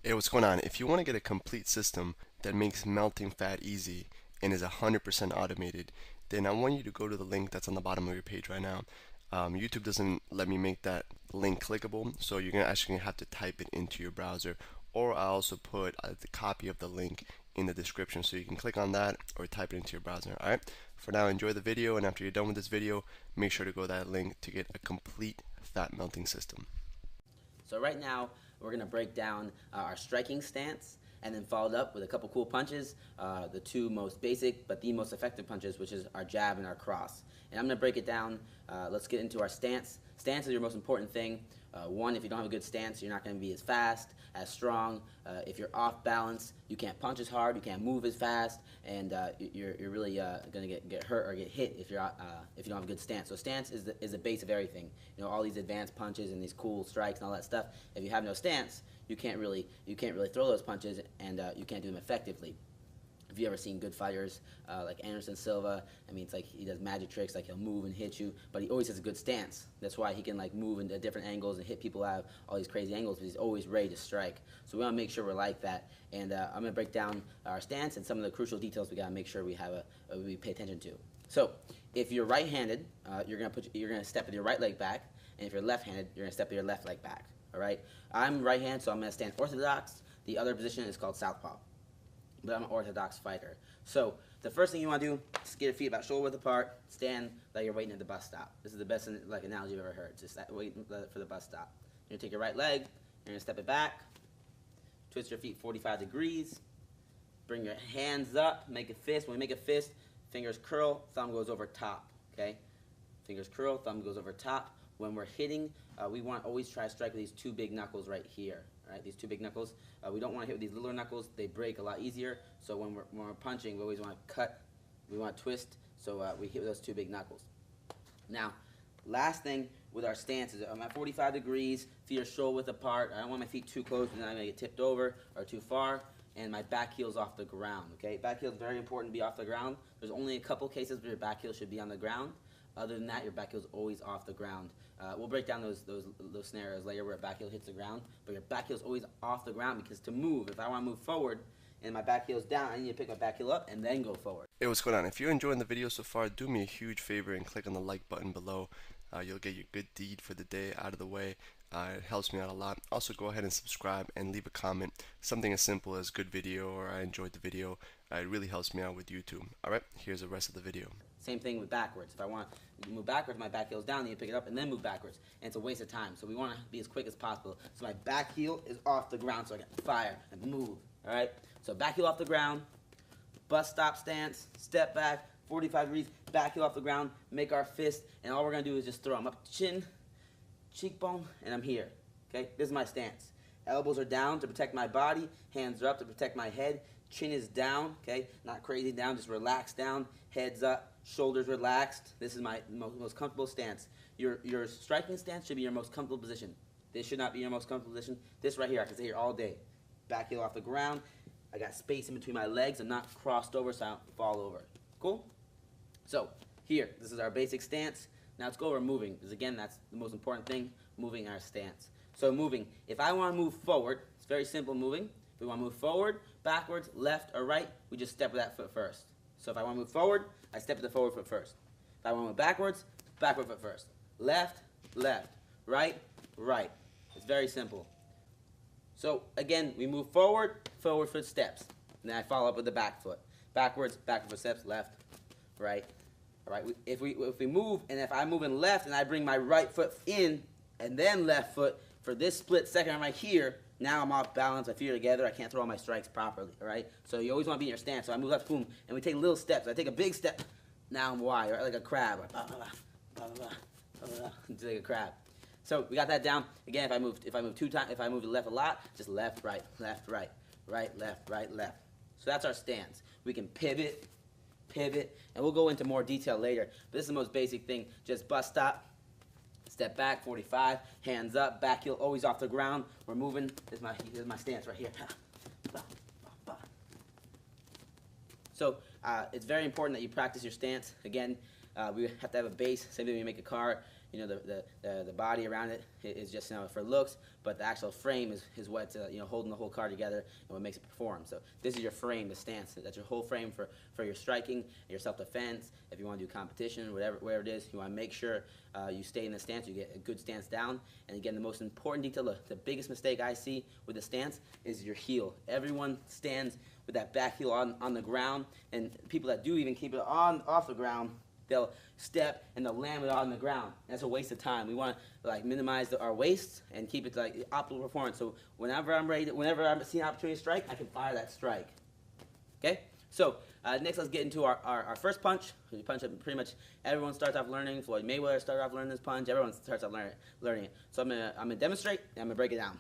Hey, what's going on? If you want to get a complete system that makes melting fat easy and is 100% automated, then I want you to go to the link that's on the bottom of your page right now. YouTube doesn't let me make that link clickable, so you're gonna actually have to type it into your browser, or I also put the copy of the link in the description so you can click on that or type it into your browser. Alright, for now, enjoy the video, and after you're done with this video, make sure to go to that link to get a complete fat melting system. So right now, we're going to break down our striking stance and then followed up with a couple cool punches, the two most basic but the most effective punches, which is our jab and our cross. And I'm going to break it down. Let's get into our stance. Stance is your most important thing. One, if you don't have a good stance, you're not going to be as fast, as strong. If you're off balance, you can't punch as hard, you can't move as fast, and you're really going to get hurt or get hit if you don't have a good stance. So stance is the base of everything. You know, all these advanced punches and these cool strikes and all that stuff. If you have no stance, you can't really throw those punches, and you can't do them effectively. If you ever seen good fighters like Anderson Silva, I mean, it's like he does magic tricks, like he'll move and hit you, but he always has a good stance. That's why he can like move into different angles and hit people out of all these crazy angles, but he's always ready to strike. So we want to make sure we're like that. And I'm going to break down our stance and some of the crucial details we got to make sure we pay attention to. So if you're right-handed, you're going to step with your right leg back, and if you're left-handed, you're going to step with your left leg back. All right? I'm right-handed, so I'm going to stand orthodox. The other position is called southpaw, but I'm an orthodox fighter. So the first thing you want to do is get your feet about shoulder width apart, stand like you're waiting at the bus stop. This is the best analogy you've ever heard. Just waiting for the bus stop. You're going to take your right leg, you're going to step it back, twist your feet 45 degrees, bring your hands up, make a fist. When we make a fist, fingers curl, thumb goes over top, okay? Fingers curl, thumb goes over top. When we're hitting, we want to always try to strike with these two big knuckles right here. Right, these two big knuckles. We don't want to hit with these littler knuckles. They break a lot easier. So when we're punching, we always want to cut. We want to twist. So we hit with those two big knuckles. Now, last thing with our stance is I'm at 45 degrees, feet are shoulder width apart. I don't want my feet too close, and then I'm going to get tipped over or too far. And my back heel's off the ground. Okay, back heel is very important to be off the ground. There's only a couple cases where your back heel should be on the ground. Other than that, your back heel is always off the ground. We'll break down those scenarios later where a back heel hits the ground, but your back heel is always off the ground because to move, if I want to move forward and my back heel is down, I need to pick my back heel up and then go forward. Hey, what's going on? If you're enjoying the video so far, do me a huge favor and click on the like button below. You'll get your good deed for the day out of the way. It helps me out a lot. Also, go ahead and subscribe and leave a comment. Something as simple as good video or I enjoyed the video. It really helps me out with YouTube. Alright, here's the rest of the video. Same thing with backwards. If I want to move backwards, my back heel's down, I need to pick it up and then move backwards. And it's a waste of time. So we want to be as quick as possible. So my back heel is off the ground so I can fire and move. Alright? So back heel off the ground, bus stop stance, step back, 45 degrees, back heel off the ground, make our fist, and all we're going to do is just throw them up chin, cheekbone, and I'm here. Okay? This is my stance. Elbows are down to protect my body, hands are up to protect my head, chin is down, okay? Not crazy down, just relaxed down, heads up, shoulders relaxed. This is my most comfortable stance. Your striking stance should be your most comfortable position. This should not be your most comfortable position. This right here, I can stay here all day. Back heel off the ground. I got space in between my legs. I'm not crossed over so I don't fall over. Cool? So, here, this is our basic stance. Now let's go over moving, because again, that's the most important thing, moving our stance. So moving, if I want to move forward, it's very simple moving. If we want to move forward, backwards, left, or right, we just step with that foot first. So if I want to move forward, I step with the forward foot first. If I want to move backwards, backward foot first. Left, left, right, right. It's very simple. So again, we move forward, forward foot steps. And then I follow up with the back foot. Backwards, backward foot steps, left, right. All right, if we move, and if I'm moving left and I bring my right foot in and then left foot, for this split second I'm right here, now I'm off balance, my feet are together, I can't throw all my strikes properly, all right? So you always want to be in your stance. So I move left, boom, and we take little steps. I take a big step, now I'm wide, right? Like a crab, just like a crab. So we got that down. Again, if I move 2 times, if I move to the left a lot, just left, right, right, left, right, left. So that's our stance. We can pivot, and we'll go into more detail later. But this is the most basic thing. Just bus stop, step back, 45, hands up, back heel always off the ground. We're moving. This is my stance right here. So it's very important that you practice your stance. Again, we have to have a base. Same thing when you make a car. You know, the body around it is just, you know, for looks, but the actual frame is what's you know, holding the whole car together and what makes it perform. So this is your frame, the stance. That's your whole frame for your striking, your self-defense. If you want to do competition, whatever it is, you want to make sure you stay in the stance, you get a good stance down. And again, the most important detail, the biggest mistake I see with the stance is your heel. Everyone stands with that back heel on the ground, and people that do even keep it off the ground, they'll step and they'll land it on the ground. That's a waste of time. We want to like minimize our waste and keep it like optimal performance. So whenever I'm seeing an opportunity to strike, I can fire that strike. Okay. So next, let's get into our first punch. We punch it pretty much. Everyone starts off learning. Floyd Mayweather started off learning this punch. Everyone starts off learning it. So I'm gonna demonstrate and I'm gonna break it down.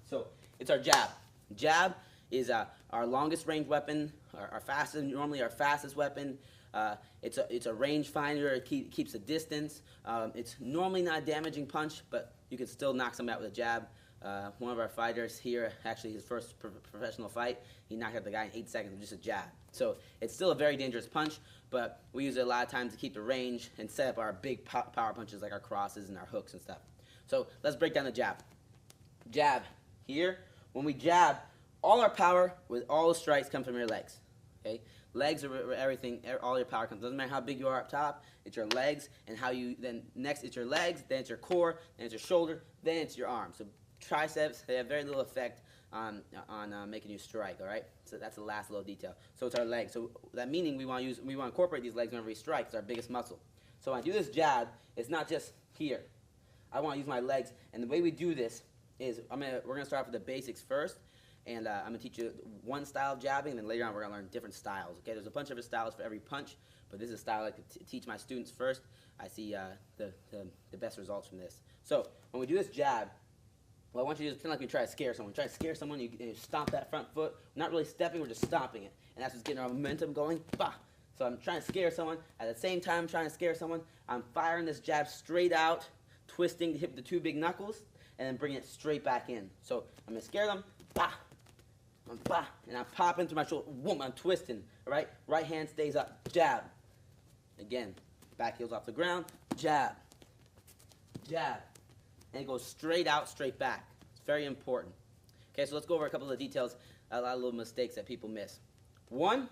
So it's our jab. Jab is our longest range weapon, normally our fastest weapon. It's a range finder. It keeps the distance. It's normally not a damaging punch, but you can still knock somebody out with a jab. One of our fighters here, actually his first professional fight, he knocked out the guy in 8 seconds with just a jab. So it's still a very dangerous punch, but we use it a lot of times to keep the range and set up our big power punches like our crosses and our hooks and stuff. So let's break down the jab. Jab here. When we jab, all our power with all the strikes come from your legs. Okay, legs are where everything, all your power comes. Doesn't matter how big you are up top. It's your legs, and how you then next it's your legs, then it's your core, then it's your shoulder, then it's your arms. So triceps, they have very little effect on making you strike. All right, so that's the last little detail. So it's our legs. So that meaning we want to incorporate these legs whenever we strike. It's our biggest muscle. So when I do this jab, it's not just here. I want to use my legs, and the way we do this is we're gonna start off with the basics first. And I'm going to teach you one style of jabbing, and then later on we're going to learn different styles. Okay, there's a bunch of different styles for every punch, but this is a style I like to teach my students first. I see the best results from this. So when we do this jab, what I want you to do is pretend like you try to scare someone. Try to scare someone, you stomp that front foot. We're not really stepping, we're just stomping it. And that's what's getting our momentum going. Bah! So I'm trying to scare someone. At the same time I'm trying to scare someone, I'm firing this jab straight out, twisting to hit the two big knuckles, and then bringing it straight back in. So I'm going to scare them. Bah! And I'm popping through my shoulder. Boom, I'm twisting. All right? Right hand stays up. Jab. Again, back heel's off the ground. Jab. Jab. And it goes straight out, straight back. It's very important. Okay, so let's go over a couple of details, a lot of little mistakes that people miss. One,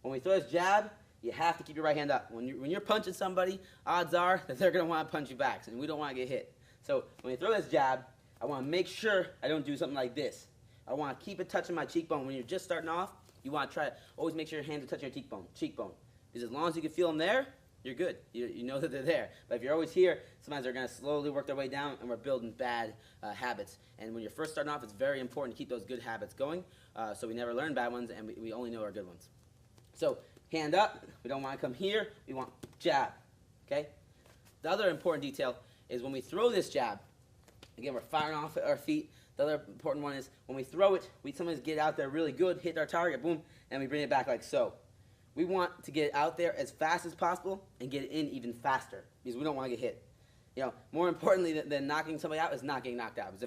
when we throw this jab, you have to keep your right hand up. When you're punching somebody, odds are that they're going to want to punch you back, and we don't want to get hit. So when you throw this jab, I want to make sure I don't do something like this. I want to keep it touching my cheekbone. When you're just starting off, you want to try to always make sure your hands are touching your cheekbone. Because as long as you can feel them there, you're good. You know that they're there. But if you're always here, sometimes they're going to slowly work their way down, and we're building bad habits. And when you're first starting off, it's very important to keep those good habits going, so we never learn bad ones, and we only know our good ones. So hand up. We don't want to come here. We want jab. Okay? The other important detail is when we throw this jab, again, we're firing off at our feet. The other important one is when we throw it, we sometimes get out there really good, hit our target, boom, and we bring it back like so. We want to get it out there as fast as possible and get it in even faster because we don't want to get hit. You know, more importantly than knocking somebody out is not getting knocked out. Because if